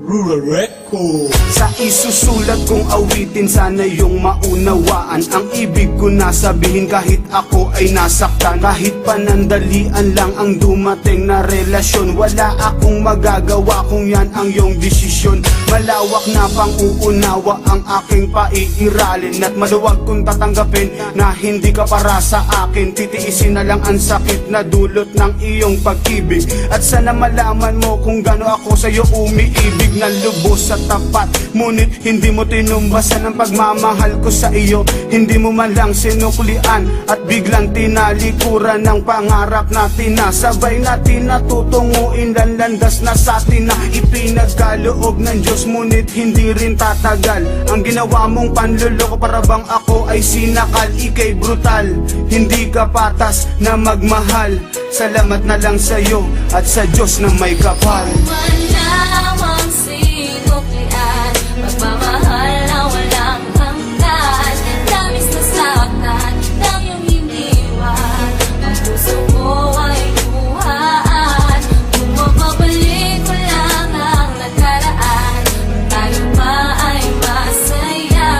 Rural Record. Sa isusulat kong awitin, sana yung maunawaan ang ibig ko na sabihin kahit ako ay nasaktan. Kahit panandalian lang ang dumating na relasyon, wala akong magagawa kung yan ang iyong desisyon. Malawak na pang-uunawa ang aking paiiralin, at maluwag kong tatanggapin na hindi ka para sa akin. Titiisin na lang ang sakit na dulot ng iyong pag-ibig, at sana malaman mo kung gaano ako sa'yo umiibig na lubos at tapat. Ngunit hindi mo tinumbasan ang pagmamahal ko sa iyo. Hindi mo man lang sinuklian at biglang tinalikuran ng pangarap natin na sabay natin natutunguin ang landas na sa atin na ipinagkaloob ng Diyos. Ngunit hindi rin tatagal ang ginawa mong panluloko, para bang ako ay sinakal. Ika'y brutal, hindi ka patas na magmahal. Salamat na lang sa'yo at sa Diyos na may kapal. Manawang sinuklian, magmamahal na walang hanggan. Damis na saktan ng iyong iniwan, ang puso mo ay luhaan. Kung mapabalik mo lang ang nakaraan, tayo pa ay masaya.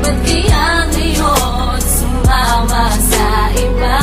Ba't kaya ngayon sumama sa iba?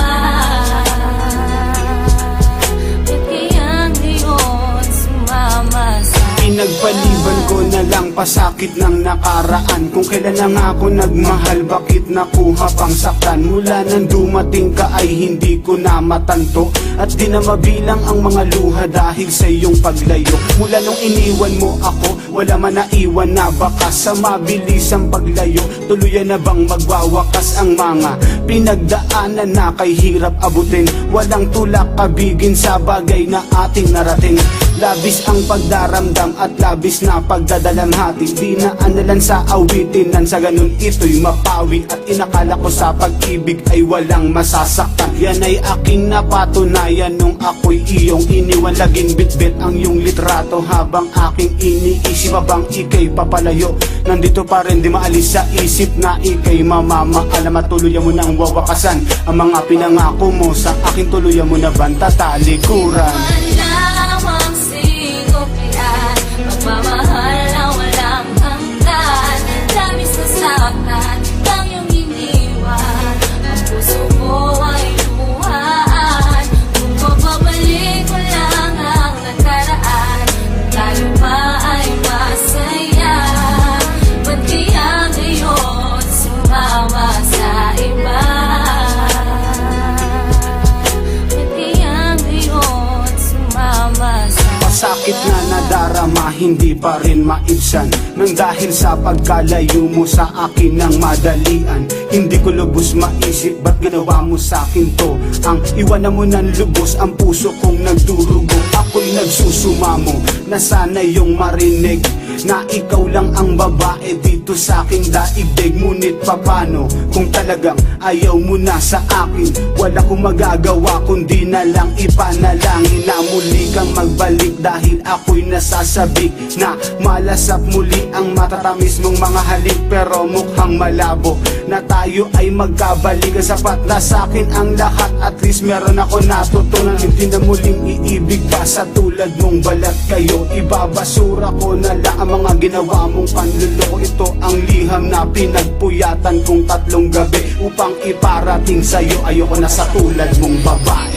Pinagpaliban ko na lang pasakit ng nakaraan. Kung kailan na nga ako nagmahal, bakit nakuha pang saktan? Mula nang dumating ka ay hindi ko na matanto, at di na mabilang ang mga luha dahil sa iyong paglayo. Mula nung iniwan mo ako, wala man naiwan na bakas. Sa mabilisang paglayo, tuluyan na bang magwawakas ang mga pinagdaanan na kay hirap abutin? Walang tulak kabigin sa bagay na ating narating. Labis ang pagdaramdam at labis na pagdadalamhati. Di na analan sa awitin, nan sa ganun ito'y mapawi. At inakala ko sa pag-ibig ay walang masasaktan. Yan ay aking napatunayan nung ako'y iyong iniwan. Laging bitbit ang iyong litrato habang aking iniisip, habang ika'y papalayo. Nandito pa rin, di maalis sa isip na ika'y mamamahal. Matuluyan mo nang wawakasan ang mga pinangako mo sa akin. Tuluyan mo na bang tatalikuran? Manawang sinuklian, magmamahal na walang hanggan. Damis na saktan ng iyong iniwan, ang puso mo ay luhaan. Kung mapabalik mo lang ang nakaraan, tayo pa ay masaya. Ba't kaya ngayon sumama sa iba? Sakit na nadarama, hindi pa rin maibsan, nang dahil sa pagkalayo mo sa akin ng madalian. Hindi ko lubos maisip, ba't ginawa mo sa akin to? Ang iwanan mo ng lubos, ang puso kong nagdurugo. Ako'y nagsusumamo na sana yung marinig na ikaw lang ang babae dito sa aking daigdig. Ngunit papano kung talagang ayaw mo na sa akin? Wala kong magagawa kundi na lang ipanalangin na muli kang magbalik, dahil ako'y nasasabik na malasap muli ang matatamis mong mga halik. Pero mukhang malabo na tayo ay magkabalikan. Sapat na sa akin ang lahat, at least meron ako natutunan. Hindi na muling iibig pa sa tulad mong balat kayo. Ibabasura ko na lang ang mga ginawa mong panluloko. Ito ang liham na pinagpuyatan kong 3 gabi upang iparating sa'yo. Ayoko na sa tulad mong babae.